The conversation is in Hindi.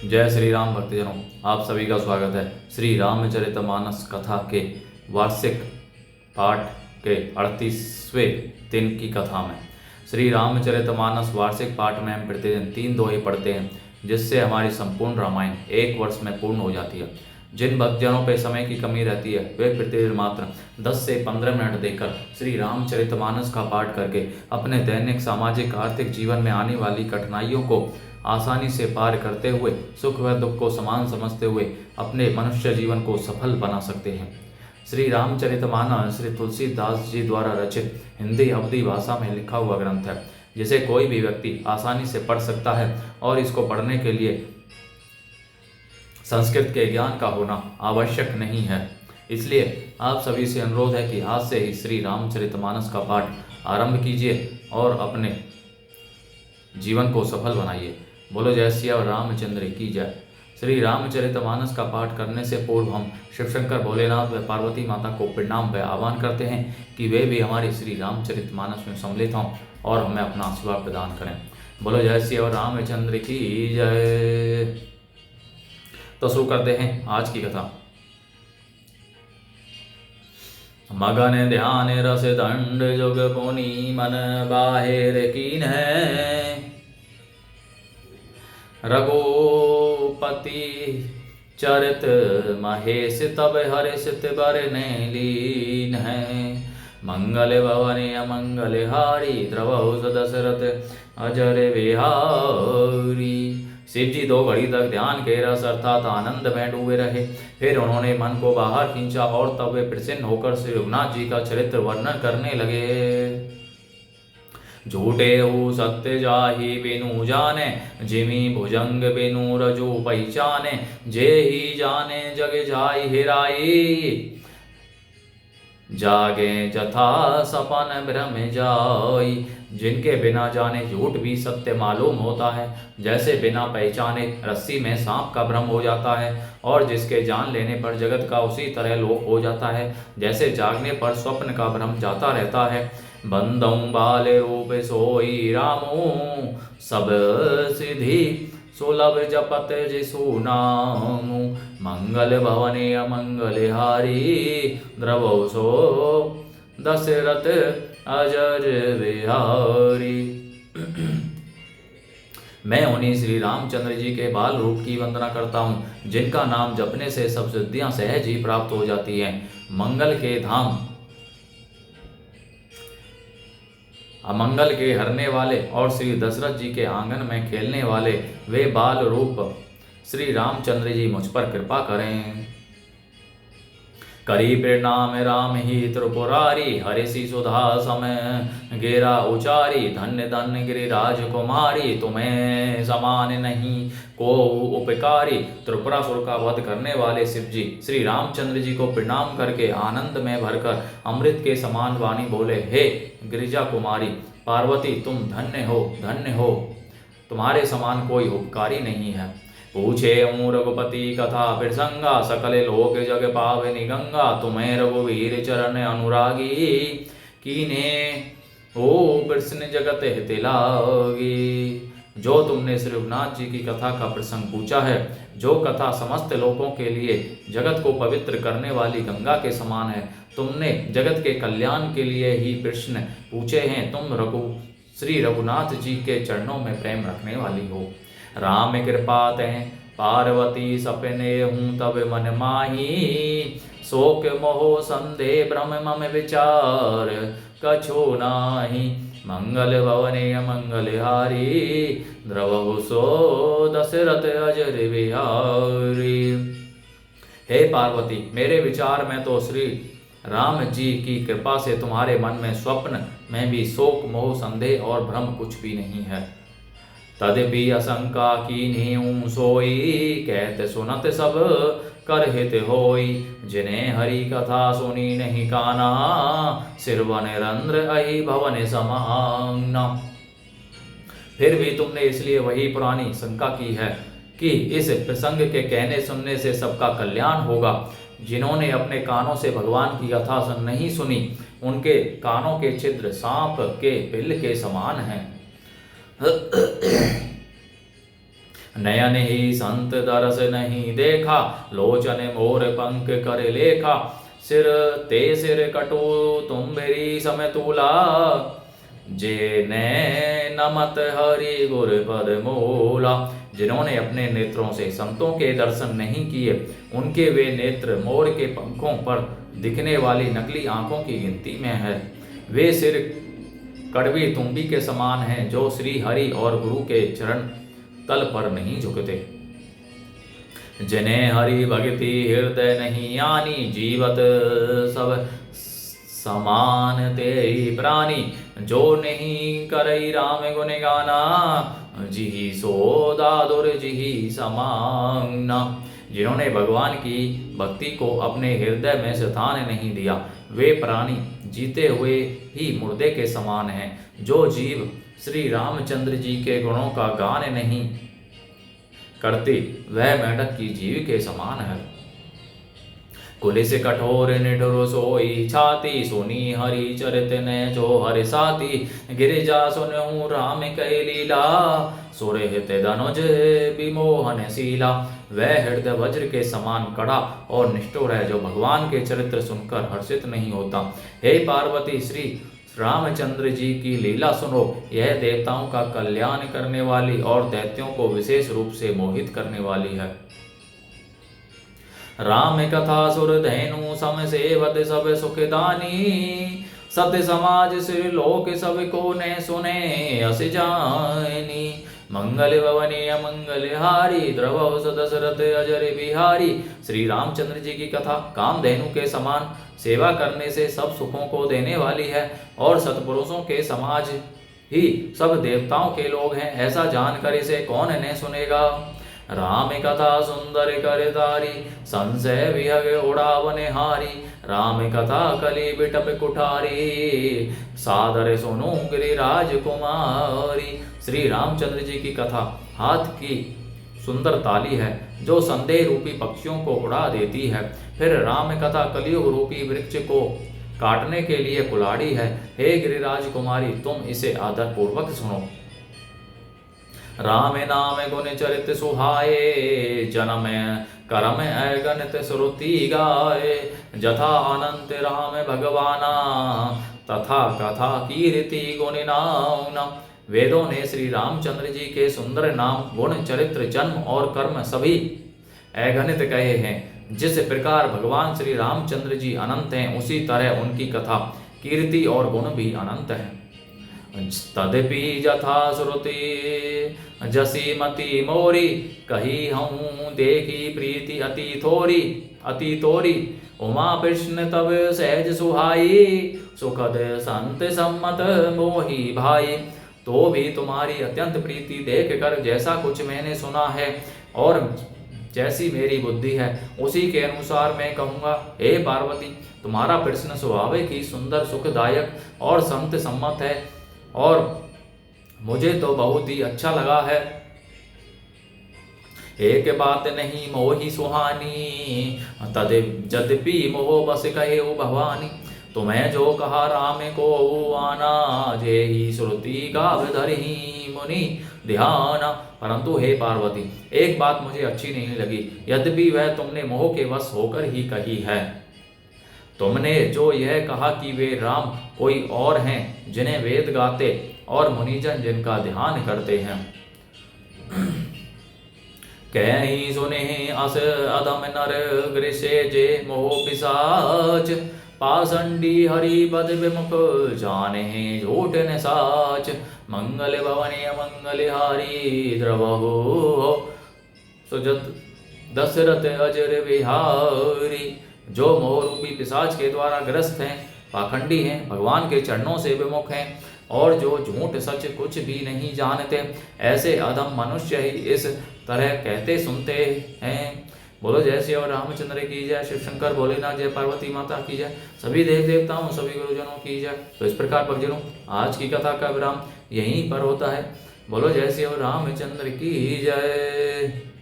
जय श्री राम भक्तजनों, आप सभी का स्वागत है श्री रामचरितमानस कथा के वार्षिक पाठ के 38वें दिन की कथा में। श्री रामचरितमानस वार्षिक पाठ में हम प्रतिदिन 3 दोहे पढ़ते हैं, जिससे हमारी संपूर्ण रामायण 1 वर्ष में पूर्ण हो जाती है। जिन भक्तजनों पे समय की कमी रहती है वे प्रतिदिन मात्र 10 से 15 मिनट देकर श्री रामचरितमानस का पाठ करके अपने दैनिक सामाजिक आर्थिक जीवन में आने वाली कठिनाइयों को आसानी से पार करते हुए सुख व दुख को समान समझते हुए अपने मनुष्य जीवन को सफल बना सकते हैं। श्री रामचरितमानस श्री तुलसीदास जी द्वारा रचित हिंदी अवधी भाषा में लिखा हुआ ग्रंथ है, जिसे कोई भी व्यक्ति आसानी से पढ़ सकता है और इसको पढ़ने के लिए संस्कृत के ज्ञान का होना आवश्यक नहीं है। इसलिए आप सभी से अनुरोध है कि आज से ही श्री रामचरितमानस का पाठ आरंभ कीजिए और अपने जीवन को सफल बनाइए। बोलो जय सिया रामचंद्र की जय। श्री रामचरितमानस का पाठ करने से पूर्व हम शिव शंकर भोलेनाथ व पार्वती माता को प्रणाम व आह्वान करते हैं कि वे भी हमारे श्री रामचरितमानस में सम्मिलित हों और हमें अपना आशीर्वाद प्रदान करें। बोलो जय सिया रामचंद्र की जय। तो शुरू करते हैं आज की कथा। मगन ध्यान रस दंड जुग पुनि मन बाहिर कीन है, रघुपति चरित महेश तब हर्षित बरने लीन है। मंगल भवन अमंगल हारी द्रवहु दशरथ अजर विहारी। शिव जी 2 घड़ी तक ध्यान के रस अर्थात आनंद में डूबे रहे। फिर उन्होंने मन को बाहर खींचा और तब वे प्रसन्न होकर श्री रघुनाथ जी का चरित्र वर्णन करने लगे। झूठे हो सत्य जाहि बिनु जाने, जिमी भुजंग बिनु रजू पहचाने। जे ही जाने जग जाय हेराई, जागे जथा सपन भ्रम जाई। जिनके बिना जाने झूठ भी सत्य मालूम होता है, जैसे बिना पहचाने रस्सी में सांप का भ्रम हो जाता है, और जिसके जान लेने पर जगत का उसी तरह लोप हो जाता है, जैसे जागने पर स्वप्न का भ्रम जाता रहता है। बंदौ बाल रूप सोई रामो, सब सिद्धि सुलभ जपत जिसु नामु। मंगल भवने अमंगल हारी, द्रवौ सो दशरथ अजर विहारी। मैं उन्हीं श्री रामचंद्र जी के बाल रूप की वंदना करता हूँ, जिनका नाम जपने से सब सिद्धियां सहज ही प्राप्त हो जाती हैं। मंगल के धाम अमंगल के हरने वाले और श्री दशरथ जी के आंगन में खेलने वाले वे बाल रूप श्री रामचंद्र जी मुझ पर कृपा करें। करी प्रणाम राम ही त्रिपुरारी, हरिषि सुधा समय गेरा उचारी। धन्य धन्य गिरिराज कुमारी, तुम्हें समान नहीं को उपकारी। त्रिपुरासुर का वध करने वाले शिव जी श्री रामचंद्र जी को प्रणाम करके आनंद में भरकर अमृत के समान वाणी बोले, हे गिरिजा कुमारी पार्वती, तुम धन्य हो, तुम्हारे समान कोई उपकारी नहीं है। पूछे रघुपति कथा प्रसंगा, सकल लोक जग पावनी गंगा। तुम्हें रघुवीर चरण अनुरागी, कीने हो प्रश्न जगत हित लागी। जो तुमने श्री रघुनाथ जी की कथा का प्रसंग पूछा है, जो कथा समस्त लोगों के लिए जगत को पवित्र करने वाली गंगा के समान है, तुमने जगत के कल्याण के लिए ही प्रश्न पूछे हैं। तुम श्री रघुनाथ जी के चरणों में प्रेम रखने वाली हो। राम कृपा तैं पार्वती सपने हूँ तब मन माही। शोक मोह संदेह भ्रम मम विचार कछो नाही। मंगल भवने अमंगल हारी, द्रवहु सो दशरथ अजर विहारी। हे पार्वती, मेरे विचार में तो श्री राम जी की कृपा से तुम्हारे मन में स्वप्न में भी शोक मोह संदेह और भ्रम कुछ भी नहीं है। तदपि आशंका कीन्ही सोई, कहत सुनत सब कर हित होई। जिन्हें हरि कथा सुनी नहीं काना, सिरवन रंध्र अहि भवन समाना। फिर भी तुमने इसलिए वही पुरानी शंका की है कि इस प्रसंग के कहने सुनने से सबका कल्याण होगा। जिन्होंने अपने कानों से भगवान की कथा नहीं सुनी, उनके कानों के छिद्र सांप के बिल के समान हैं। नयन ही संत दरस नहीं देखा, लोचन मोर पंख कर लेखा, सिर ते सिर कटु तुम्बेरी समतुला, जे ने नमत हरि गुर पद मूला। जिन्होंने अपने नेत्रों से संतों के दर्शन नहीं किए, उनके वे नेत्र मोर के पंखों पर दिखने वाली नकली आंखों की गिनती में है। वे सिर कड़वी तुम्बी के समान हैं, जो श्री हरि और गुरु के चरण तल पर नहीं झुकते। जिन्हें हरि भक्ति हृदय नहीं आनी, जीवत सब समान तेरी प्राणी, जो नहीं करई राम गुण गाना, जिही सो दादुर जिही समाना। जिन्होंने भगवान की भक्ति को अपने हृदय में स्थान नहीं दिया, वे प्राणी जीते हुए ही मुर्दे के समान हैं। जो जीव श्री रामचंद्र जी के गुणों का गान नहीं करती, वह मेंढक की जीव के समान है। कुलिस कठोर निठुर सोई छाती, सुनी हरि चरित ने जो हरि साथी, गिरिजा सुनहु राम कई लीला, सुरहित धनुज विमोहन शीला। वह हृदय वज्र के समान कड़ा और निष्ठुर है, जो भगवान के चरित्र सुनकर हर्षित नहीं होता। हे पार्वती, श्री रामचंद्र जी की लीला सुनो। यह देवताओं का कल्याण करने वाली और दैत्यों को विशेष रूप से मोहित करने वाली है। राम कथा सुर धैनु सम सेवत सब सुखदानी, सत्य समाज सिर लोक सब को ने सुने अस जानी। मंगल भवनी अमंगल हारी, द्रवौ दशरथ अजर बिहारी। श्री रामचंद्र जी की कथा कामधेनु के समान सेवा करने से सब सुखों को देने वाली है, और सत्पुरुषों के समाज ही सब देवताओं के लोग हैं, ऐसा जानकर इसे कौन ने सुनेगा। राम कथा सुंदर कर तारी, संशय विहग उड़ावन हारी। राम कथा कली बिटप कुठारी, सादर सुनो गिरिराज कुमारी। श्री रामचंद्र जी की कथा हाथ की सुंदर ताली है, जो संदेह रूपी पक्षियों को उड़ा देती है। फिर राम कथा कलियुग रूपी वृक्ष को काटने के लिए कुल्हाड़ी है। हे गिरिराज कुमारी, तुम इसे आदर पूर्वक सुनो। राम नाम गुण चरित सुहाए, जन्म करम अगणित श्रुति गाए। जथा अनंत राम भगवाना, तथा कथा कीर्ति गुण नाम। वेदों ने श्री रामचंद्र जी के सुंदर नाम, गुण, चरित्र, जन्म और कर्म सभी अगणित कहे हैं। जिस प्रकार भगवान श्री रामचंद्र जी अनंत हैं, उसी तरह उनकी कथा, कीर्ति और गुण भी अनंत हैं। तदपि यथा श्रुति जसी मति मोरी, कही हूँ देखी प्रीति अति तोरी। उमा कृष्ण तब सहज सुहाई, सुखद संत सम्मत मोही भाई। तो भी तुम्हारी अत्यंत प्रीति देख कर जैसा कुछ मैंने सुना है और जैसी मेरी बुद्धि है, उसी के अनुसार मैं कहूँगा। हे पार्वती, तुम्हारा प्रश्न स्वाभाविक ही सुंदर, सुखदायक और संत सम्मत है, और मुझे तो बहुत ही अच्छा लगा है। एक बात नहीं मोही सुहानी, तद यद्यपि मोह बस कहे ओ भवानी। तुम्हें जो कहा राम को आना, जे ही श्रुति गाव धरहि मुनि ध्याना। परंतु हे पार्वती, एक बात मुझे अच्छी नहीं लगी, यद्यपि वह तुमने मोह के वश होकर ही कही है। तुमने जो यह कहा कि वे राम कोई और हैं, जिन्हें वेद गाते और मुनिजन जिनका ध्यान करते हैं। कहीं सुने अस अधम नर गृषे जे मोह पिशाच, पाषंडी हरि पद विमुख जाने झूठ न साच। मंगल भवने अमंगल हारी, द्रवहु सुजत दशरथ अजर बिहारी। जो मोह रूपी पिशाच के द्वारा ग्रस्त हैं, पाखंडी हैं, भगवान के चरणों से विमुख हैं, और जो झूठ सच कुछ भी नहीं जानते, ऐसे अधम मनुष्य ही इस तरह कहते सुनते हैं। बोलो जय श्री रामचंद्र की जय, शिव शंकर भोलेनाथ, जय पार्वती माता की जय, सभी देव देवताओं सभी गुरुजनों की जय। तो इस प्रकार भक्तजनों, आज की कथा का विराम यहीं पर होता है। बोलो जय श्री रामचंद्र की जय।